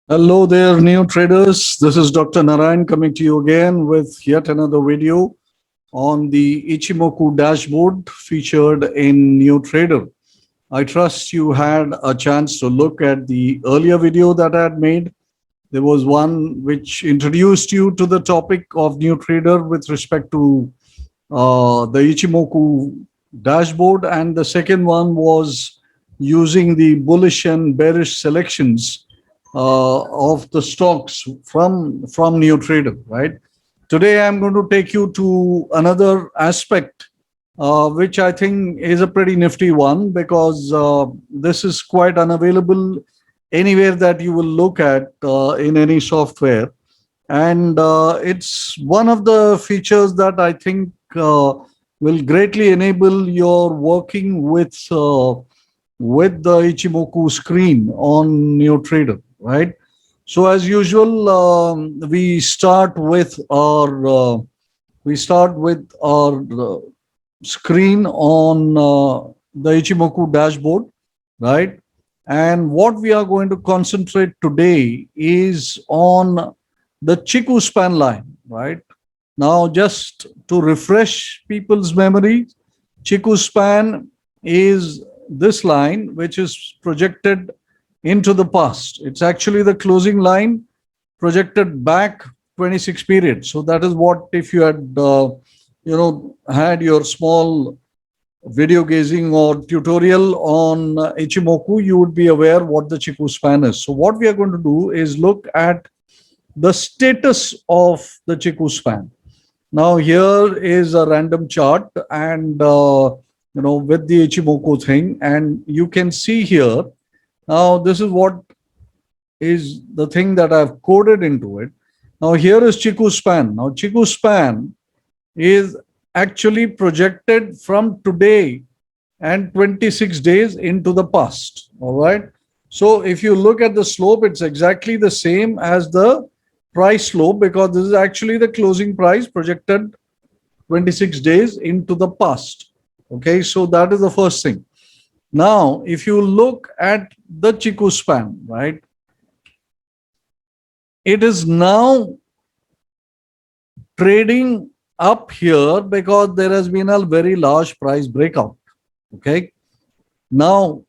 Hello there, new traders. This is Dr. Narayan coming to you again with yet another video on the Ichimoku dashboard featured in New Trader. I trust you had a chance to look at the earlier video that I had made. There was one which introduced you to the topic of New Trader with respect to the Ichimoku dashboard, and the second one was using the bullish and bearish selections of the stocks from NeoTrader, right? Today, I'm going to take you to another aspect, which I think is a pretty nifty one because this is quite unavailable anywhere that you will look at in any software. And it's one of the features that I think will greatly enable your working with the Ichimoku screen on NeoTrader, right? So as usual, we start with our screen on the Ichimoku dashboard, right? And what we are going to concentrate today is on the Chiku span line, right? Now, just to refresh people's memory, Chiku span is this line which is projected into the past. It's actually the closing line projected back 26 periods. So that is what, if you had had your small video gazing or tutorial on Ichimoku, you would be aware what the Chiku span is. So what we are going to do is look at the status of the Chiku span. Now here is a random chart, and with the Ichimoku thing, and you can see here. Now this is what is the thing that I've coded into it. Now here is Chiku span. Now Chiku span is actually projected from today and 26 days into the past. All right. So if you look at the slope, it's exactly the same as the price slope because this is actually the closing price projected 26 days into the past. Okay, so that is the first thing. Now, if you look at the Chiku span, right, it is now trading up here because there has been a very large price breakout. Okay, now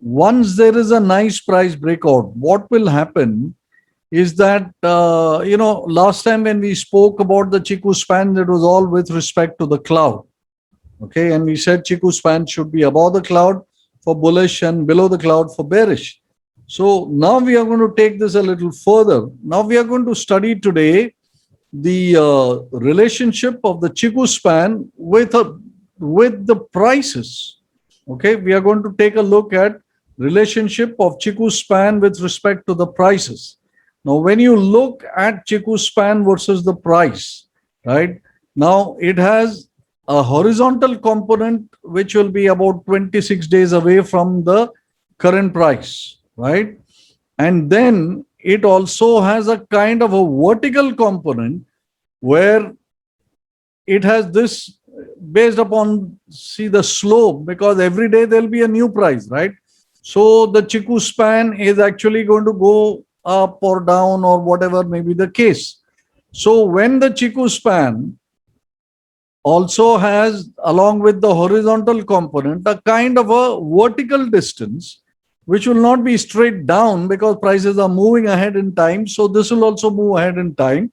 once there is a nice price breakout, what will happen is that, last time when we spoke about the Chiku span, it was all with respect to the cloud. Okay, and we said Chiku span should be above the cloud for bullish and below the cloud for bearish. So now we are going to take this a little further. Now we are going to study today the relationship of the Chiku span with the prices. Okay, we are going to take a look at relationship of Chiku span with respect to the prices. Now, when you look at Chiku span versus the price, right, now it has a horizontal component which will be about 26 days away from the current price, right? And then it also has a kind of a vertical component where it has this based upon, see, the slope, because every day there'll be a new price, right? So the Chiku span is actually going to go up or down or whatever may be the case. So when the Chiku span also has, along with the horizontal component, a kind of a vertical distance, which will not be straight down because prices are moving ahead in time. So this will also move ahead in time.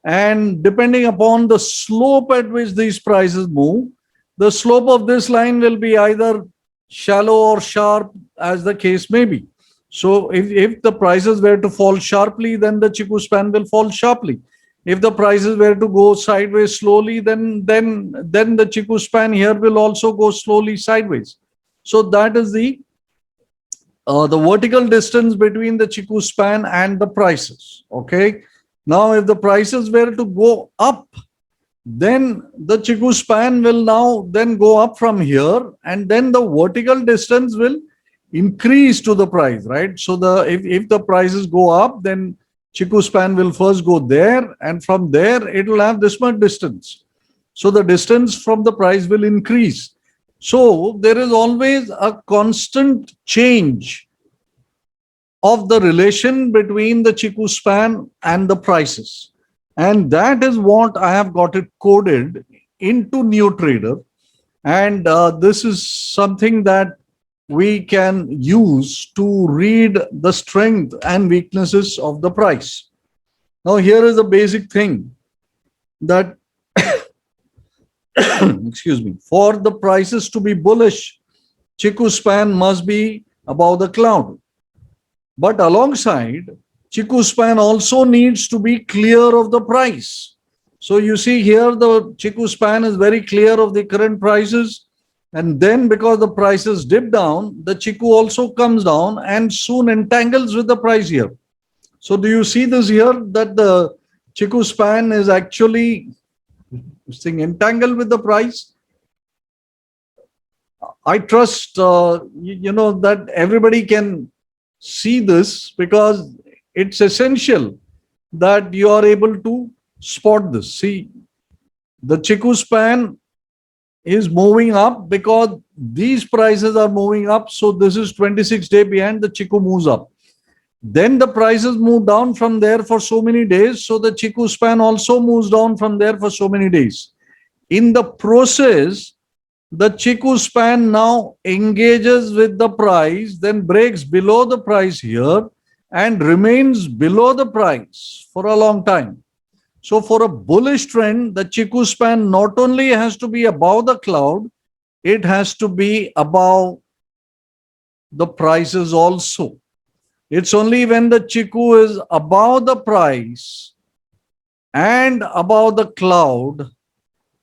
And depending upon the slope at which these prices move, the slope of this line will be either shallow or sharp, as the case may be. So if the prices were to fall sharply, then the Chiku span will fall sharply. If the prices were to go sideways slowly, then the Chiku span here will also go slowly sideways. So that is the vertical distance between the Chiku span and the prices. Okay. Now, if the prices were to go up, then the Chiku span will now then go up from here, and then the vertical distance will increase to the price, right? So if the prices go up, then Chiku span will first go there, and from there it will have this much distance. So the distance from the price will increase. So there is always a constant change of the relation between the Chiku span and the prices. And that is what I have got it coded into NeoTrader. And this is something that we can use to read the strength and weaknesses of the price. Now, here is a basic thing that, excuse me, for the prices to be bullish, Chiku span must be above the cloud. But alongside, Chiku span also needs to be clear of the price. So you see here, the Chiku span is very clear of the current prices. And then because the prices dip down, the Chiku also comes down and soon entangles with the price here. So do you see this here, that the Chiku span is actually entangled with the price? I trust, that everybody can see this, because it's essential that you are able to spot this. See, the Chiku span is moving up because these prices are moving up. So this is 26 day behind, the Chiku moves up. Then the prices move down from there for so many days. So the Chiku span also moves down from there for so many days. In the process, the Chiku span now engages with the price, then breaks below the price here and remains below the price for a long time. So for a bullish trend, the Chiku span not only has to be above the cloud, it has to be above the prices also. It's only when the Chiku is above the price and above the cloud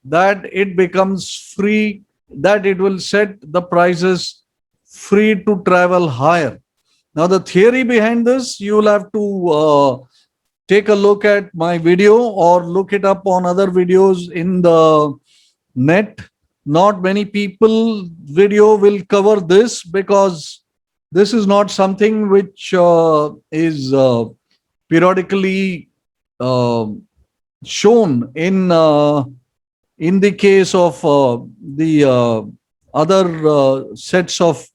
that it becomes free, that it will set the prices free to travel higher. Now, the theory behind this, you will have to take a look at my video or look it up on other videos in the net. Not many people video will cover this, because this is not something which is periodically shown in the case of the other sets of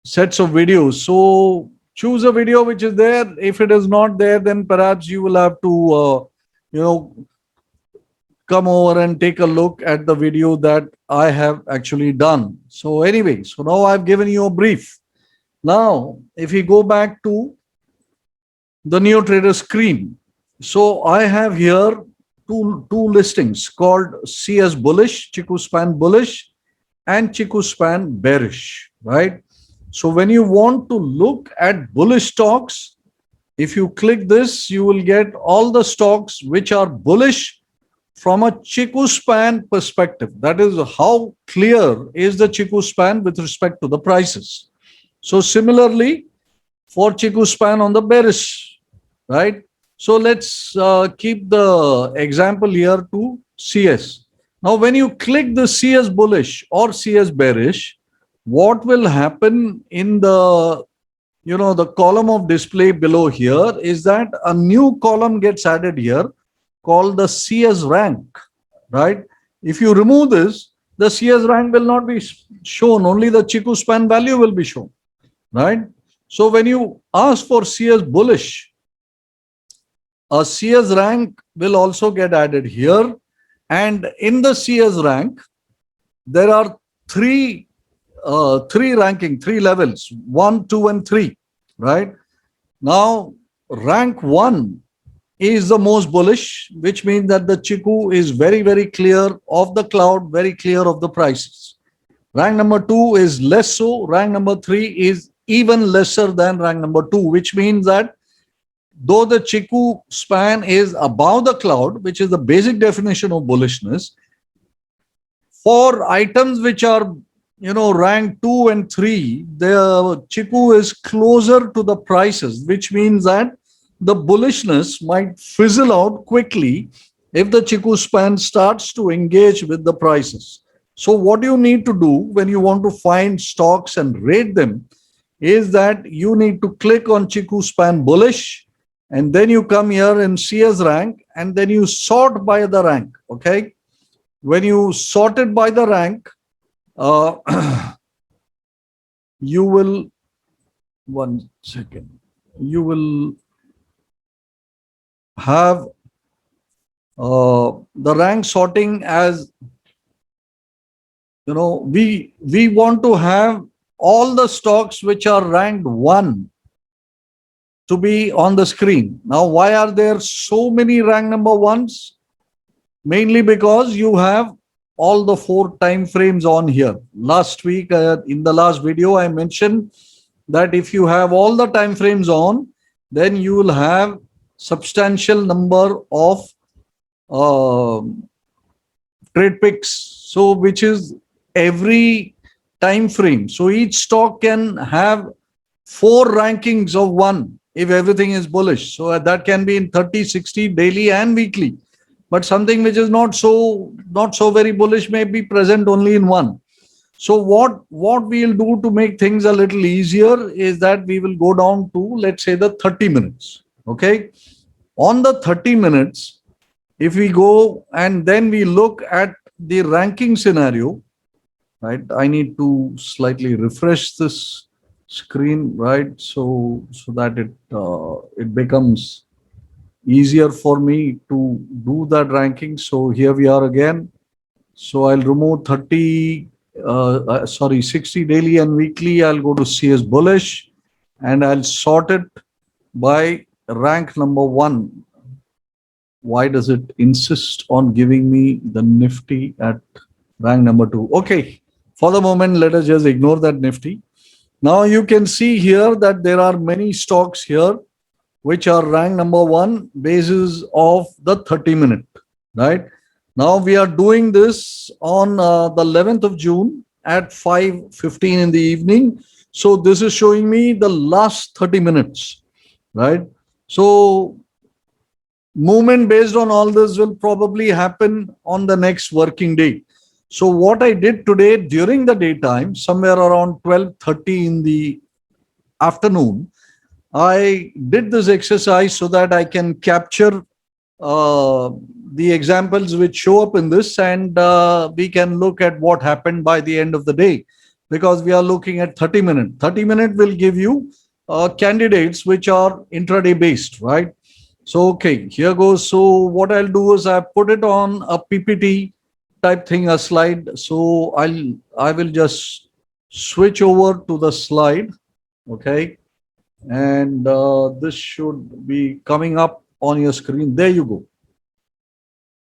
videos. So choose a video which is there. If it is not there, then perhaps you will have to come over and take a look at the video that I have actually done. So anyway, so now I've given you a brief. Now, if we go back to the NeoTrader screen, so I have here two listings called CS bullish, Chiku span bullish, and Chiku span bearish, right? So when you want to look at bullish stocks, if you click this, you will get all the stocks which are bullish from a Chiku span perspective. That is, how clear is the Chiku span with respect to the prices. So similarly, for Chiku span on the bearish, right? So let's keep the example here to CS. Now, when you click the CS bullish or CS bearish, what will happen in the the column of display below here is that a new column gets added here called the CS rank, right? If you remove this, the CS rank will not be shown, only the Chiku span value will be shown, right? So when you ask for CS bullish, a CS rank will also get added here. And in the CS rank, there are three levels, 1, 2, and 3, right? Now, rank 1 is the most bullish, which means that the Chiku is very, very clear of the cloud, very clear of the prices. Rank number 2 is less so. Rank number 3 is even lesser than rank number 2, which means that though the Chiku span is above the cloud, which is the basic definition of bullishness, for items which are rank 2 and 3, the Chiku is closer to the prices, which means that the bullishness might fizzle out quickly if the Chiku span starts to engage with the prices. So what you need to do when you want to find stocks and rate them is that you need to click on Chiku span bullish, and then you come here in CS rank, and then you sort by the rank, okay? When you sort it by the rank, you will one second. You will have the rank sorting as, we want to have all the stocks which are ranked 1 to be on the screen. Now, why are there so many rank number 1s? Mainly because you have all the 4 time frames on here. Last week, in the last video, I mentioned that if you have all the time frames on, then you will have substantial number of uh, trade picks. So, which is every time frame. So each stock can have 4 rankings of 1 if everything is bullish. So that can be in 30, 60, daily and weekly. But something which is not so very bullish may be present only in 1. So what we'll do to make things a little easier is that we will go down to, let's say, the 30 minutes. Okay. On the 30 minutes, if we go and then we look at the ranking scenario, right? I need to slightly refresh this screen, right? So that it becomes easier for me to do that ranking. So here we are again. So I'll remove 60 daily and weekly. I'll go to CS bullish and I'll sort it by rank number 1. Why does it insist on giving me the Nifty at rank number 2? Okay, for the moment, let us just ignore that Nifty. Now you can see here that there are many stocks here which are ranked number 1 basis of the 30 minute, right? Now we are doing this on the 11th of June at 5:15 in the evening. So this is showing me the last 30 minutes, right? So movement based on all this will probably happen on the next working day. So what I did today during the daytime, somewhere around 12:30 in the afternoon, I did this exercise so that I can capture the examples which show up in this, and we can look at what happened by the end of the day, because we are looking at 30 minutes. 30 minutes will give you candidates which are intraday based, right? So, okay, here goes. So what I'll do is I put it on a PPT type thing, a slide. So I will just switch over to the slide. Okay. And this should be coming up on your screen. There you go.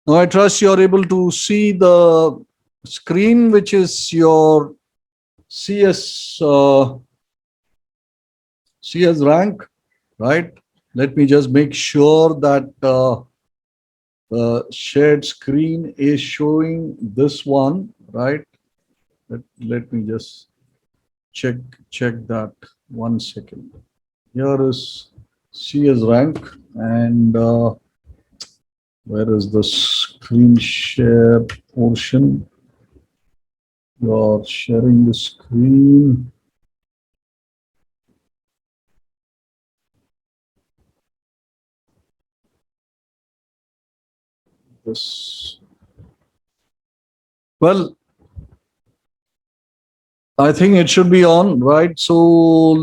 Now I trust you're able to see the screen, which is your CS rank, right? Let me just make sure that the shared screen is showing this one, right? Let me just check that 1 second. Here is CS rank, and where is the screen share portion? You're sharing the screen. This. Well, I think it should be on, right? So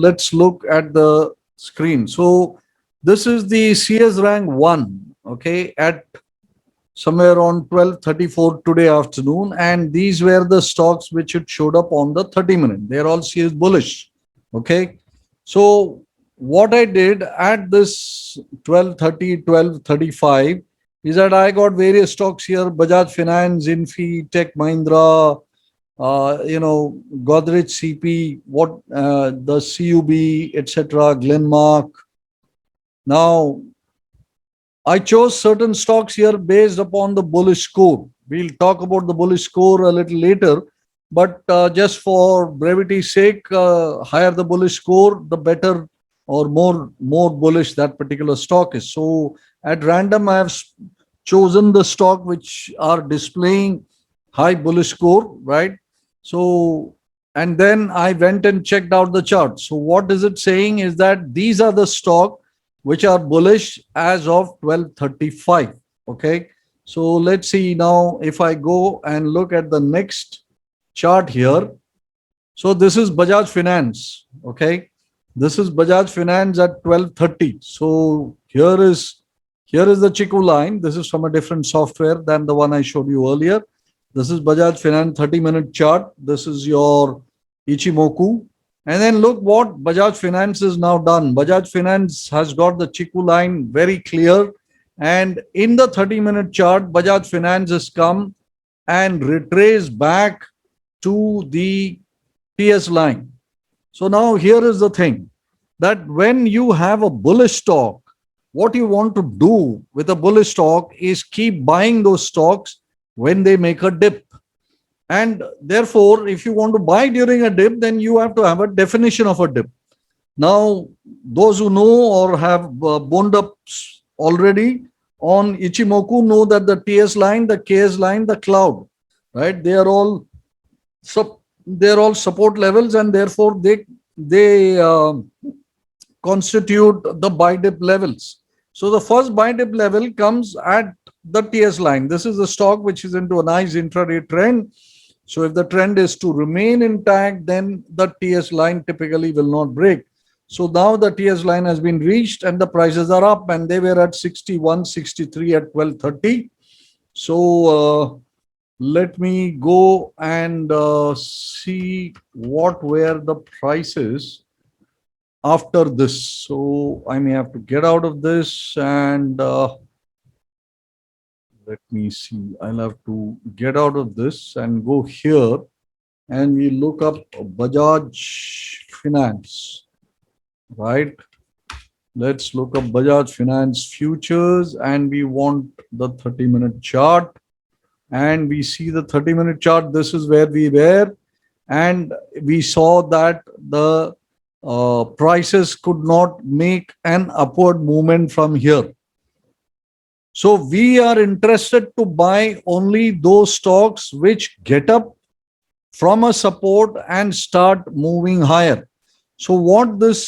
let's look at the screen. So this is the CS rank 1, okay, at somewhere on 12:34 today afternoon. And these were the stocks which it showed up on the 30 minute. They're all CS bullish, okay? So what I did at this 12:30, 12:35 is that I got various stocks here: Bajaj Finance, Infi, Tech Mahindra, Godrej CP, the CUB, etc., Glenmark. Now, I chose certain stocks here based upon the bullish score. We'll talk about the bullish score a little later, but just for brevity's sake, higher the bullish score, the better or more bullish that particular stock is. So at random, I have chosen the stock which are displaying high bullish score, right? So, and then I went and checked out the chart. So what is it saying is that these are the stock which are bullish as of 12:35. Okay. So let's see now if I go and look at the next chart here. So this is Bajaj Finance. Okay. This is Bajaj Finance at 12:30. So here is the Chiku line. This is from a different software than the one I showed you earlier. This is Bajaj Finance 30-minute chart. This is your Ichimoku. And then look what Bajaj Finance has now done. Bajaj Finance has got the Chiku line very clear. And in the 30-minute chart, Bajaj Finance has come and retraced back to the TS line. So now here is the thing, that when you have a bullish stock, what you want to do with a bullish stock is keep buying those stocks when they make a dip. And therefore, if you want to buy during a dip, then you have to have a definition of a dip. Now, those who know or have boned up already on Ichimoku know that the TS line, the KS line, the cloud, right? They are all support levels, and therefore they constitute the buy dip levels. So the first buy dip level comes at the TS line. This is a stock which is into a nice intraday trend. So if the trend is to remain intact, then the TS line typically will not break. So now the TS line has been reached and the prices are up, and they were at 61, 63 at 12:30. So let me go and see what were the prices after this. So I may have to get out of this and let me see. I'll have to get out of this and go here, and we look up Bajaj Finance, right? Let's look up Bajaj Finance futures, and we want the 30-minute chart. And we see the 30-minute chart. This is where we were, and we saw that the prices could not make an upward movement from here. So we are interested to buy only those stocks which get up from a support and start moving higher. So what this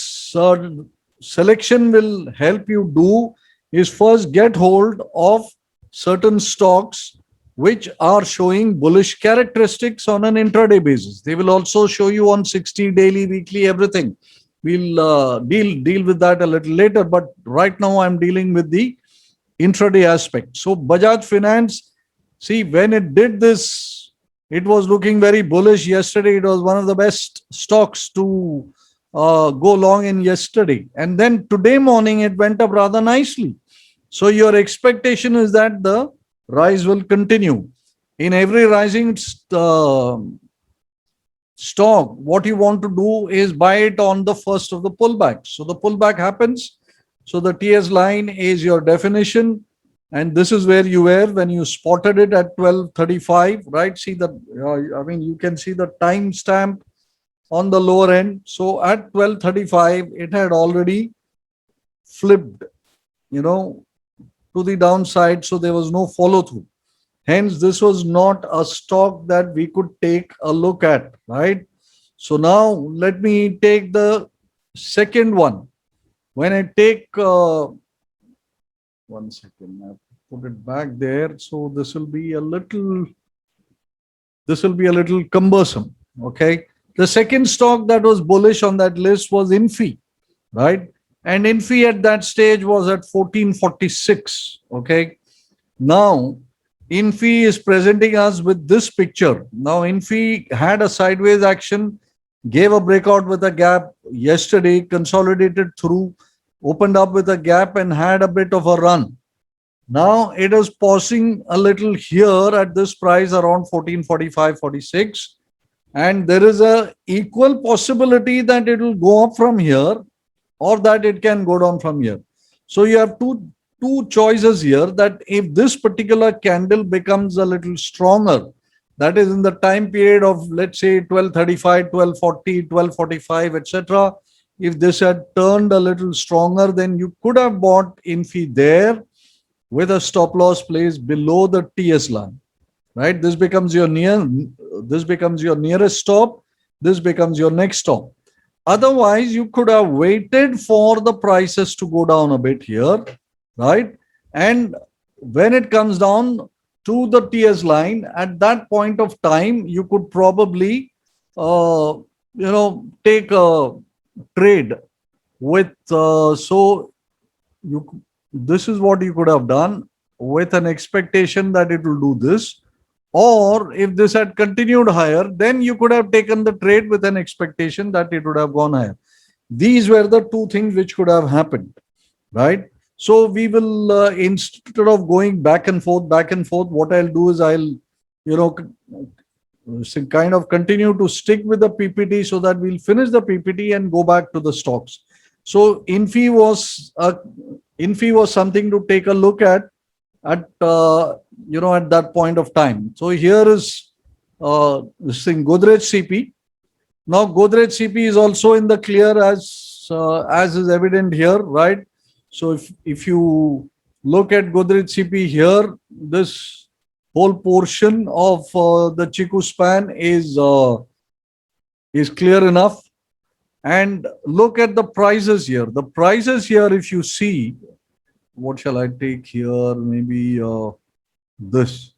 selection will help you do is first get hold of certain stocks which are showing bullish characteristics on an intraday basis. They will also show you on 60, daily, weekly, everything. We'll deal with that a little later, but right now I'm dealing with the intraday aspect. So Bajaj Finance, see, when it did this, it was looking very bullish yesterday. It was one of the best stocks to go long in yesterday. And then today morning, it went up rather nicely. So your expectation is that the rise will continue. In every rising stock, what you want to do is buy it on the first of the pullback. So the pullback happens. So the TS line is your definition. And this is where you were when you spotted it at 12:35, right? See the, you can see the time stamp on the lower end. So at 12:35, it had already flipped, to the downside. So there was no follow through. Hence, this was not a stock that we could take a look at, right? So now let me take the second one. When I take, 1 second, I put it back there. So this will be a little cumbersome. Okay. The second stock that was bullish on that list was Infi, right? And Infi at that stage was at 1446. Okay. Now, Infi is presenting us with this picture. Now, Infi had a sideways action, gave a breakout with a gap yesterday, consolidated through, opened up with a gap and had a bit of a run. Now it is pausing a little here at this price around 1445, 46. And there is a equal possibility that it will go up from here or that it can go down from here. So you have two choices here, that if this particular candle becomes a little stronger, that is in the time period of, let's say, 1235, 1240, 1245, etc. If this had turned a little stronger, then you could have bought Infi there with a stop loss placed below the TS line, right? This becomes your nearest stop. This becomes your next stop. Otherwise, you could have waited for the prices to go down a bit here, right? And when it comes down to the TS line, at that point of time, you could probably, take a trade with so you this is what you could have done with an expectation that it will do this, or if this had continued higher, then you could have taken the trade with an expectation that it would have gone higher. These were the two things which could have happened, right? So we will instead of going back and forth, what I'll do is I'll you know kind of continue to stick with the PPT so that we'll finish the PPT and go back to the stocks. So Infi was something to take a look at at that point of time. So here is this thing Godrej CP. Now Godrej CP is also in the clear as is evident here, right? So if you look at Godrej CP here, this whole portion of the Chiku span is clear enough. And look at the prices here. The prices here, if you see, what shall I take here? Maybe this.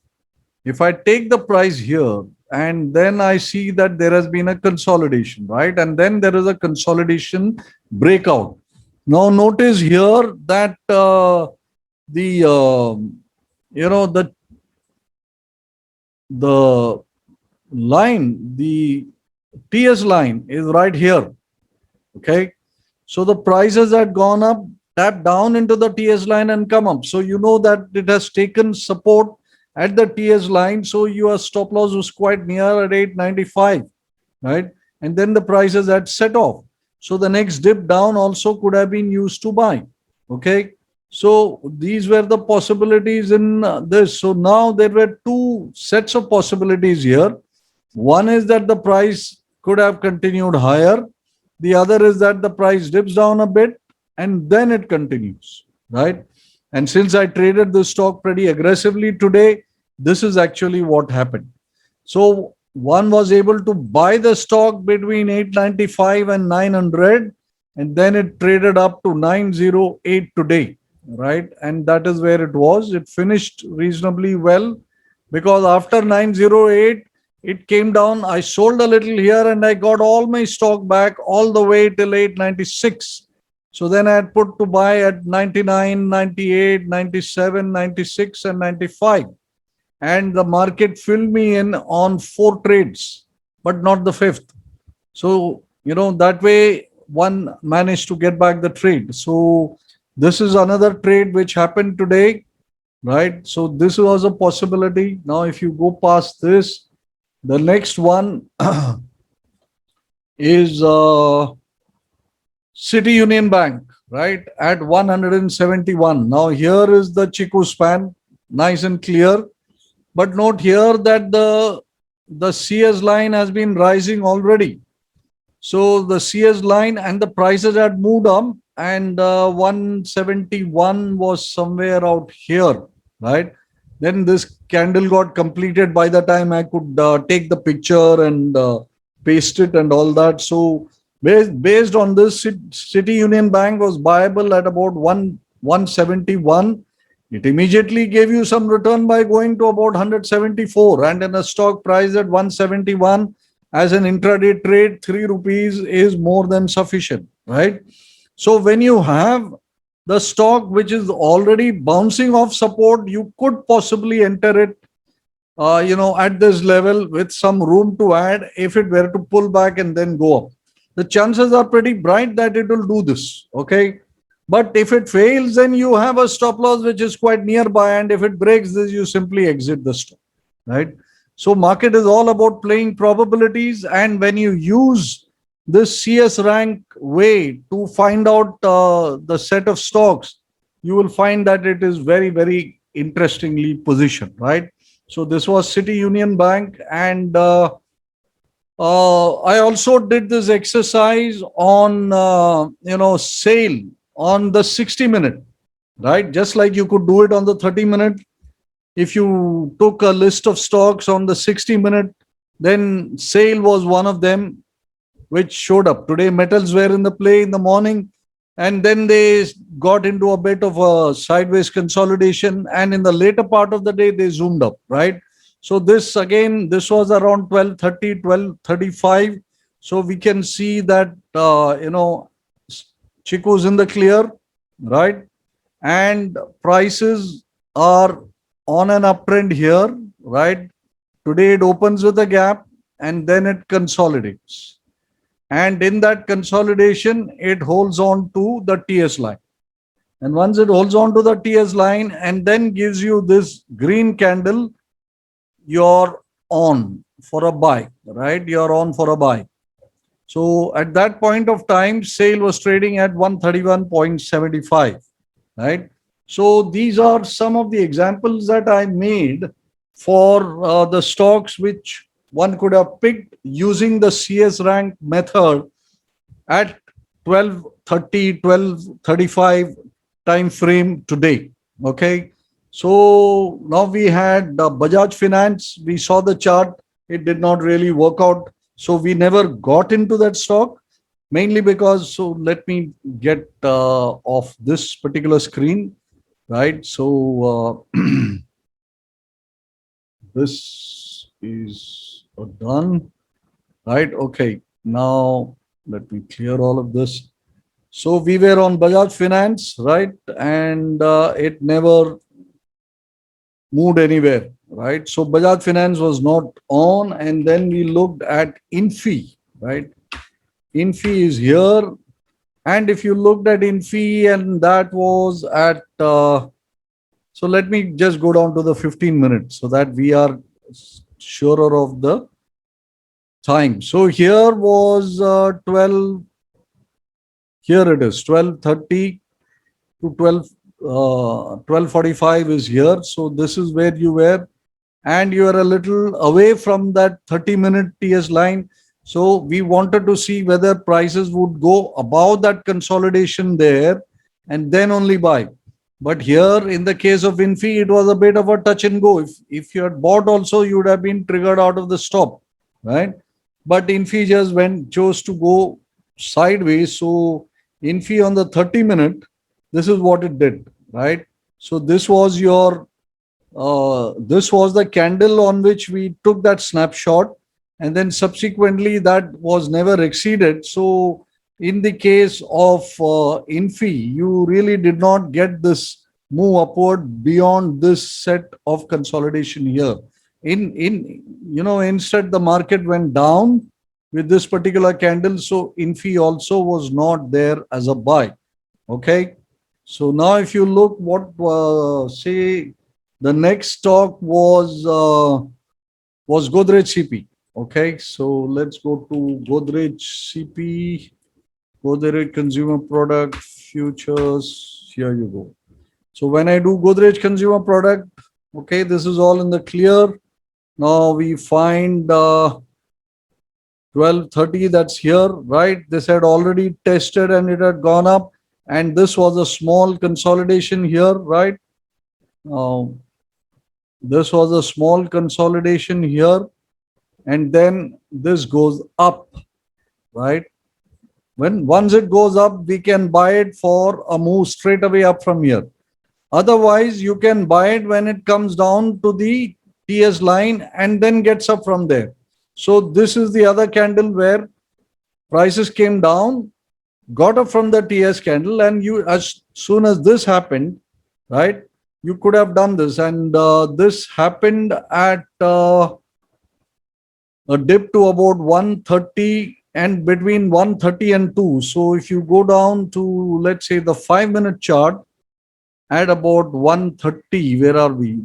If I take the price here and then I see that there has been a consolidation, right? And then there is a consolidation breakout. Now notice here that the line, the TS line is right here. Okay. So the prices had gone up, tap down into the TS line and come up. So you know that it has taken support at the TS line. So your stop loss was quite near at 895, right? And then the prices had set off. So the next dip down also could have been used to buy. Okay. So these were the possibilities in this. So now there were two sets of possibilities here. One is that the price could have continued higher. The other is that the price dips down a bit and then it continues, right? And since I traded the stock pretty aggressively today, this is actually what happened. So one was able to buy the stock between 895 and 900, and then it traded up to 908 today, right? And that is where it was. It finished reasonably well because after 908, it came down. I sold a little here and I got all my stock back all the way till 896. So then I had put to buy at 99, 98, 97, 96, and 95. And the market filled me in on 4 trades, but not the 5th. So, that way one managed to get back the trade. So this is another trade which happened today, right? So this was a possibility. Now, if you go past this, the next one is City Union Bank, right, at 171. Now here is the Chiku span, nice and clear. But note here that the CS line has been rising already. So the CS line and the prices had moved up, and 171 was somewhere out here, right? Then this candle got completed by the time I could take the picture and paste it and all that. So based on this, City Union Bank was buyable at about 171. It immediately gave you some return by going to about 174, and in a stock price at 171 as an intraday trade, 3 rupees is more than sufficient, right? So when you have the stock which is already bouncing off support, you could possibly enter it, at this level with some room to add if it were to pull back and then go up. The chances are pretty bright that it will do this, okay? But if it fails, then you have a stop loss which is quite nearby, and if it breaks this, you simply exit the stock, right? So market is all about playing probabilities, and when you use this CS rank way to find out the set of stocks, you will find that it is very, very interestingly positioned, right? So this was City Union Bank, and I also did this exercise on sale on the 60-minute, right? Just like you could do it on the 30-minute. If you took a list of stocks on the 60-minute, then sale was one of them which showed up. Today, metals were in the play in the morning, and then they got into a bit of a sideways consolidation, and in the later part of the day, they zoomed up, right? So this was around 12:30, 12:35. So we can see that, Chiku's in the clear, right? And prices are on an uptrend here, right? Today it opens with a gap and then it consolidates. And in that consolidation, it holds on to the TS line. And once it holds on to the TS line and then gives you this green candle, you're on for a buy, right? You're on for a buy. So at that point of time, SAIL was trading at 131.75, right? So these are some of the examples that I made for the stocks which one could have picked using the CS rank method at 12:30, 12:35 time frame today. Okay. So now we had Bajaj Finance. We saw the chart. It did not really work out. So we never got into that stock, mainly because, so let me get off this particular screen, right? So this is done, right? Okay. Now let me clear all of this. So we were on Bajaj Finance, right? And it never moved anywhere, right? So Bajaj Finance was not on. And then we looked at Infi, right? Infi is here. And if you looked at Infi, and that was at, so let me just go down to the 15 minutes so that we are surer of the time. So here was 12, here it is 12:30 to 12:45 is here. So this is where you were, and you are a little away from that 30-minute TS line. So we wanted to see whether prices would go above that consolidation there and then only buy. But here in the case of Infi, it was a bit of a touch and go. If you had bought also, you would have been triggered out of the stop, right? But Infi just chose to go sideways. So Infi on the 30-minute, this is what it did, right? So this was your, this was the candle on which we took that snapshot, and then subsequently that was never exceeded. So in the case of Infi, you really did not get this move upward beyond this set of consolidation here. Instead the market went down with this particular candle. So Infi also was not there as a buy. Okay. So now if you look what, say the next stock was Godrej CP. Okay. So let's go to Godrej CP, Godrej Consumer Product Futures. Here you go. So when I do Godrej Consumer Product, okay, this is all in the clear. Now we find 12:30, that's here, right? This had already tested and it had gone up. And this was a small consolidation here, right? This was a small consolidation here. And then this goes up, right? Once it goes up, we can buy it for a move straight away up from here. Otherwise, you can buy it when it comes down to the TS line and then gets up from there. So this is the other candle where prices came down, got up from the TS candle, and you, as soon as this happened, right, you could have done this. And this happened at a dip to about 130 and between 130 and 2. So if you go down to, let's say, the 5-minute chart at about 130, where are we?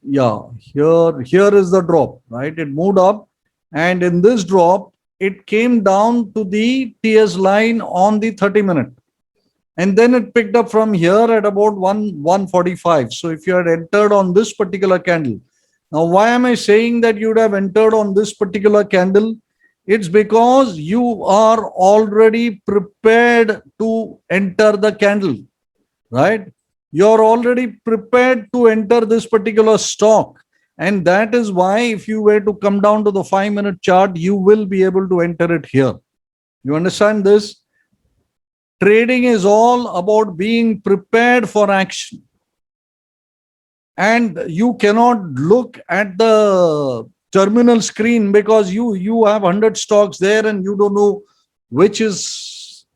Here is the drop, right? It moved up, and in this drop, it came down to the TS line on the 30-minute. And then it picked up from here at about 145. So if you had entered on this particular candle, now why am I saying that you would have entered on this particular candle? It's because you are already prepared to enter the candle, right? You're already prepared to enter this particular stock. And that is why if you were to come down to the 5-minute chart, you will be able to enter it here. You understand this? Trading is all about being prepared for action. And you cannot look at the terminal screen because you have 100 stocks there and you don't know which is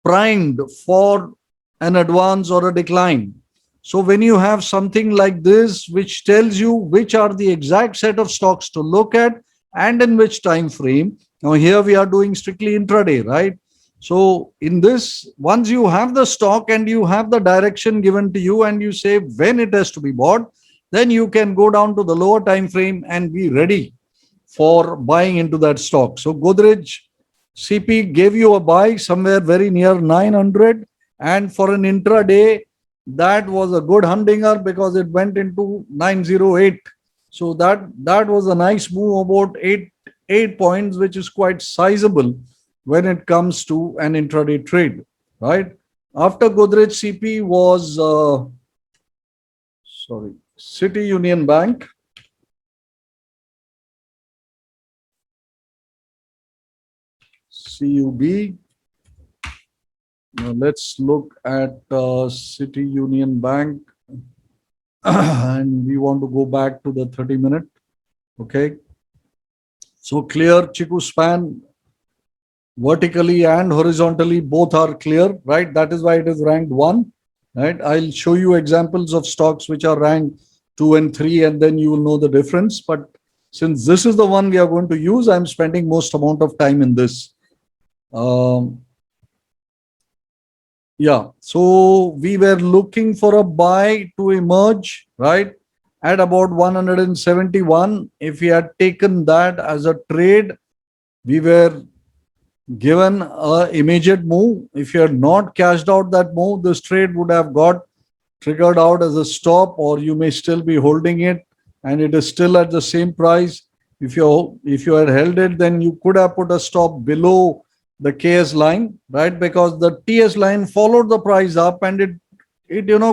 primed for an advance or a decline. So when you have something like this, which tells you which are the exact set of stocks to look at and in which time frame. Now here we are doing strictly intraday, right? So in this, once you have the stock and you have the direction given to you and you say when it has to be bought, then you can go down to the lower time frame and be ready for buying into that stock. So Godrej CP gave you a buy somewhere very near 900, and for an intraday, that was a good humdinger because it went into 908. So that was a nice move, about eight points, which is quite sizable when it comes to an intraday trade, right? After Godrej CP was City Union Bank. CUB. Now let's look at City Union Bank. And we want to go back to the 30-minute. Okay. So clear, Chiku span, vertically and horizontally, both are clear, right? That is why it is ranked 1, right? I'll show you examples of stocks which are ranked 2 and 3, and then you will know the difference. But since this is the one we are going to use, I'm spending most amount of time in this. Yeah, so we were looking for a buy to emerge, right, at about 171. If we had taken that as a trade, we were given an immediate move. If you had not cashed out that move, this trade would have got triggered out as a stop, or you may still be holding it and it is still at the same price. If you had held it, then you could have put a stop below the KS line, right? Because the TS line followed the price up and it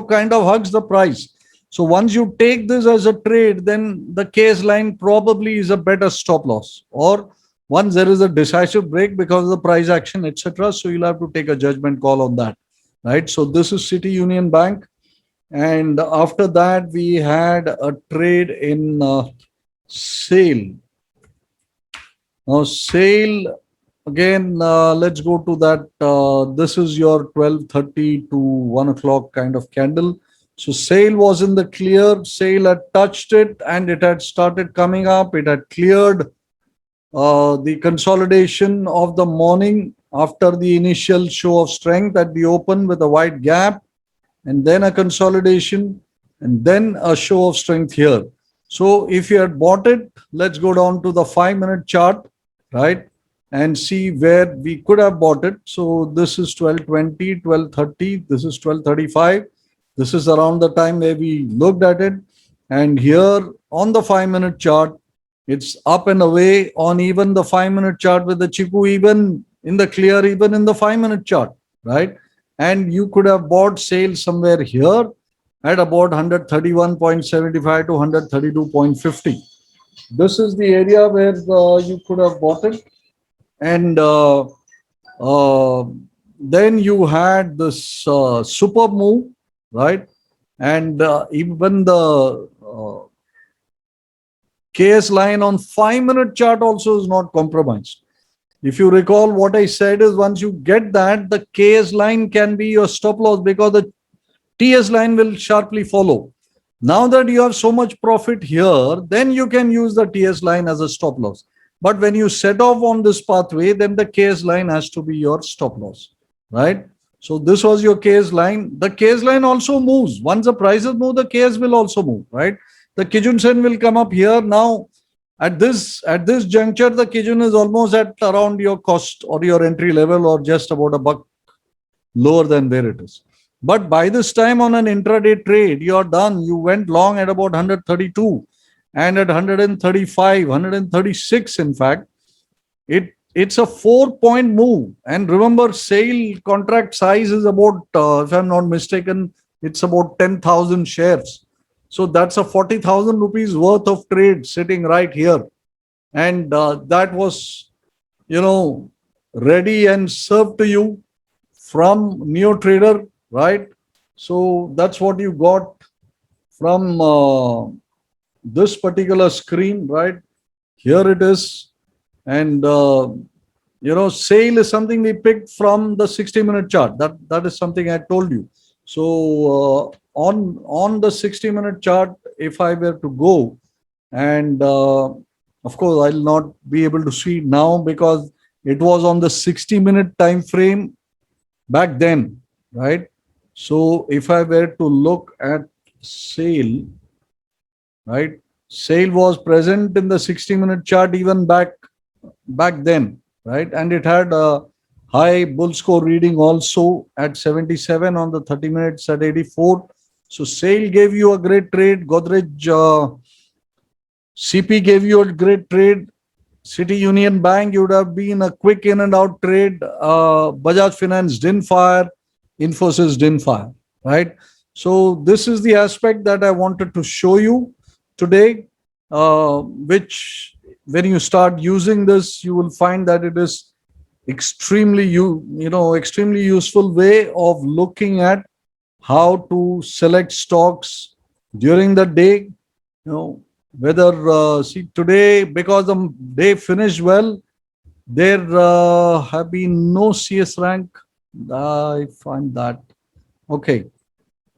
kind of hugs the price. So once you take this as a trade, then the KS line probably is a better stop loss. Or once there is a decisive break because of the price action, etc. So you'll have to take a judgment call on that, right? So this is City Union Bank. And after that, we had a trade in SAIL. Now, SAIL, again, let's go to that. This is your 12:30 to 1 o'clock kind of candle. So SAIL was in the clear. SAIL had touched it and it had started coming up. It had cleared the consolidation of the morning after the initial show of strength at the open with a wide gap, and then a consolidation, and then a show of strength here. So if you had bought it, let's go down to the 5-minute chart, right, and see where we could have bought it. So this is 12:20, 12:30, this is 12:35. This is around the time where we looked at it. And here on the 5-minute chart, it's up and away on even the 5-minute chart with the Chiku, even in the clear, even in the 5-minute chart, right? And you could have bought SAIL somewhere here at about 131.75 to 132.50. This is the area where you could have bought it. And then you had this super move, right? And even the KS line on 5-minute chart also is not compromised. If you recall, what I said is once you get that, the KS line can be your stop loss because the TS line will sharply follow. Now that you have so much profit here, then you can use the TS line as a stop loss. But when you set off on this pathway, then the KS line has to be your stop loss, right? So this was your KS line. The KS line also moves. Once the prices move, the KS will also move, right? The Kijun Sen will come up here. Now, at this juncture, the Kijun is almost at around your cost or your entry level, or just about a buck lower than where it is. But by this time on an intraday trade, you're done. You went long at about 132 and at 135, 136, in fact. It's a 4-point move. And remember, SAIL contract size is about, if I'm not mistaken, it's about 10,000 shares. So that's a 40,000 rupees worth of trade sitting right here. And that was, ready and served to you from Neo Trader, right? So that's what you got from this particular screen, right? Here it is. And sale is something we picked from the 60-minute chart. That is something I told you. So on the 60-minute chart, if I were to go, and of course I'll not be able to see now because it was on the 60-minute time frame back then, right? So if I were to look at sale, right, sale was present in the 60-minute chart even back then, right? And it had a high bull score reading also at 77, on the 30 minutes at 84. So sale gave you a great trade. Godrej CP gave you a great trade. City Union Bank, you would have been a quick in and out trade. Bajaj Finance didn't fire. Infosys didn't fire, right? So this is the aspect that I wanted to show you today, which when you start using this, you will find that it is extremely useful way of looking at how to select stocks during the day. Whether see today, because the day finished well, there have been no CS rank. I find that okay,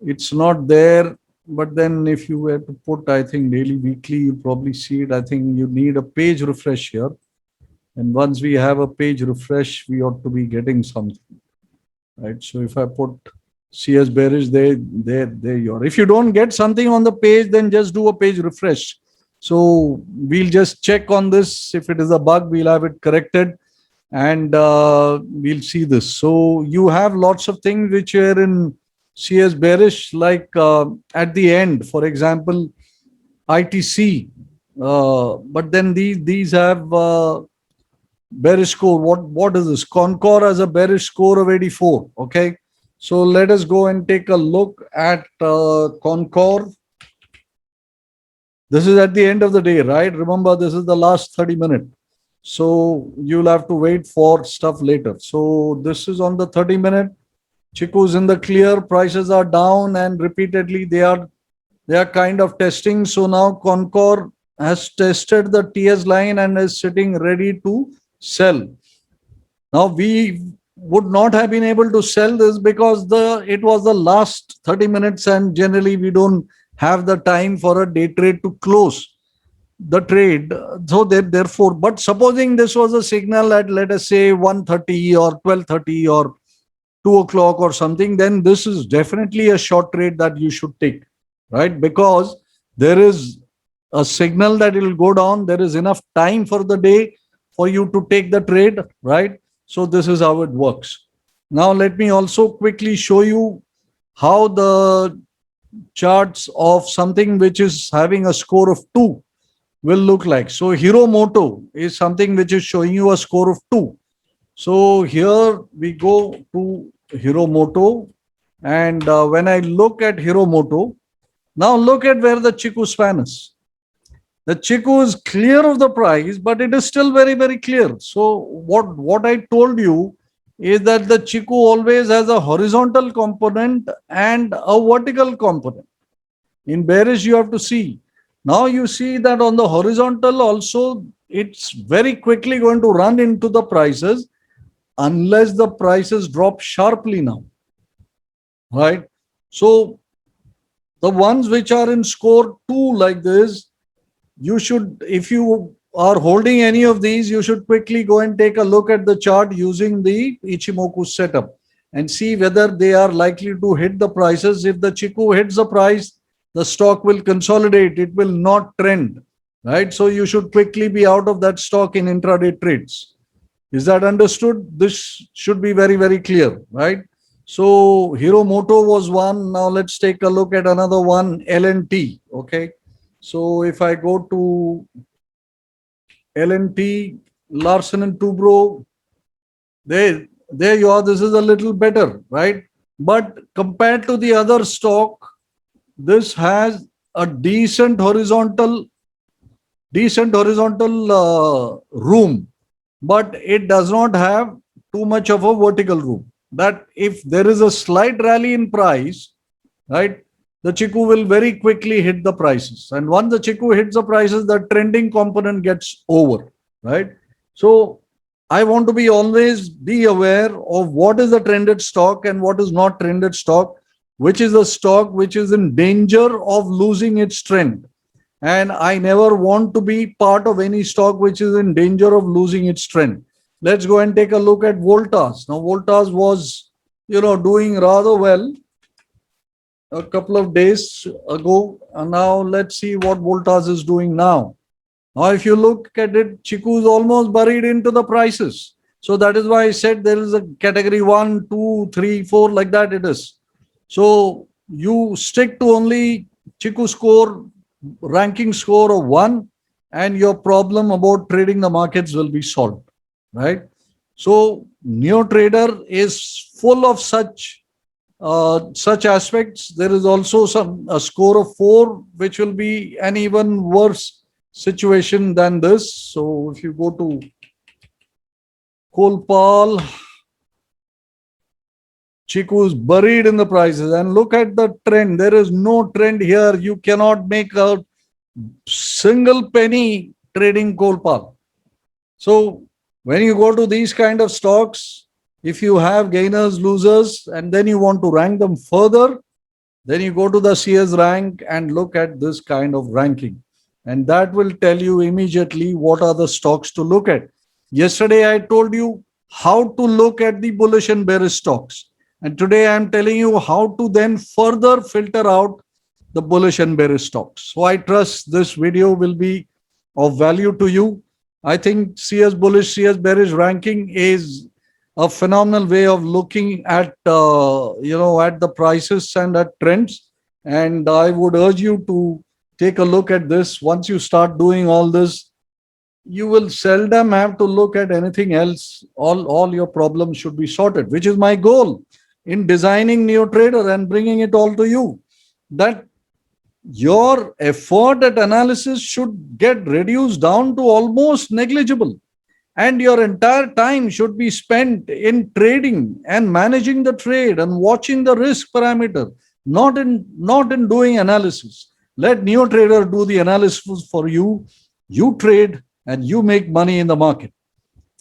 it's not there. But then if you were to put, I think daily, weekly, you probably see it. I think you need a page refresh here. And once we have a page refresh, we ought to be getting something, right? So if I put CS bearish, there you are. If you don't get something on the page, then just do a page refresh. So we'll just check on this. If it is a bug, we'll have it corrected, and we'll see this. So you have lots of things which are in CS bearish, like at the end, for example, ITC. But then these have bearish score. What is this? Concor has a bearish score of 84. Okay. So let us go and take a look at Concor. This is at the end of the day, right? Remember, this is the last 30 minutes. So you'll have to wait for stuff later. So this is on the 30-minute. Chiku's in the clear. Prices are down, and repeatedly they are kind of testing. So now Concor has tested the TS line and is sitting ready to sell. Now we would not have been able to sell this because it was the last 30 minutes, and generally we don't have the time for a day trade to close the trade. So therefore, but supposing this was a signal at, let us say, 1:30 or 12:30 or 2 o'clock or something, then this is definitely a short trade that you should take, right? Because there is a signal that it will go down. There is enough time for the day for you to take the trade, right? So this is how it works. Now let me also quickly show you how the charts of something which is having a score of 2 will look like. So Hero Moto is something which is showing you a score of 2. So here we go to Hero Moto, and when I look at Hero Moto, now look at where the Chiku span is. The Chiku is clear of the price, but it is still very, very clear. So what I told you is that the Chiku always has a horizontal component and a vertical component. In bearish, you have to see. Now you see that on the horizontal also, it's very quickly going to run into the prices unless the prices drop sharply now, right? So the ones which are in score 2 like this, you should, if you are holding any of these, you should quickly go and take a look at the chart using the Ichimoku setup and see whether they are likely to hit the prices. If the Chiku hits the price, the stock will consolidate. It will not trend, right? So you should quickly be out of that stock in intraday trades. Is that understood? This should be very, very clear, right? So Hero Moto was one. Now let's take a look at another one, L&T. Okay. So if I go to L&T, Larsen and Toubro, there you are. This is a little better, right? But compared to the other stock, this has a decent horizontal room, but it does not have too much of a vertical room. That if there is a slight rally in price, right, the Chiku will very quickly hit the prices. And once the Chiku hits the prices, the trending component gets over, right? So I want to be always be aware of what is the trended stock and what is not trended stock, which is a stock which is in danger of losing its trend. And I never want to be part of any stock which is in danger of losing its trend. Let's go and take a look at Voltas. Now, Voltas was, doing rather well a couple of days ago. And now let's see what Voltas is doing now. Now, if you look at it, Chiku is almost buried into the prices. So that is why I said there is a category 1, 2, 3, 4, like that it is. So you stick to only Chiku score, ranking score of 1, and your problem about trading the markets will be solved, right? So NeoTrader is full of such aspects. There is also a score of 4, which will be an even worse situation than this. So if you go to Kolpal, Chiku is buried in the prices, and look at the trend. There is no trend here. You cannot make a single penny trading Kolpal. So when you go to these kind of stocks, if you have gainers, losers, and then you want to rank them further, then you go to the CS rank and look at this kind of ranking. And that will tell you immediately what are the stocks to look at. Yesterday, I told you how to look at the bullish and bearish stocks. And today, I'm telling you how to then further filter out the bullish and bearish stocks. So I trust this video will be of value to you. I think CS bullish, CS bearish ranking is a phenomenal way of looking at, at the prices and at trends. And I would urge you to take a look at this. Once you start doing all this, you will seldom have to look at anything else. All your problems should be sorted, which is my goal in designing NeoTrader and bringing it all to you. That your effort at analysis should get reduced down to almost negligible. And your entire time should be spent in trading and managing the trade and watching the risk parameter, not in doing analysis. Let NeoTrader do the analysis for you. You trade and you make money in the market.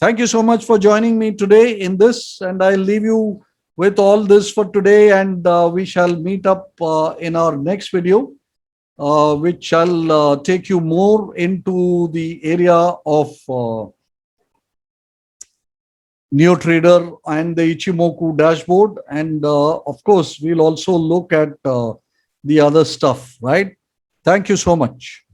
Thank you so much for joining me today in this, and I'll leave you with all this for today, and we shall meet up in our next video, which shall take you more into the area of NeoTrader and the Ichimoku dashboard. And of course, we'll also look at the other stuff, right? Thank you so much.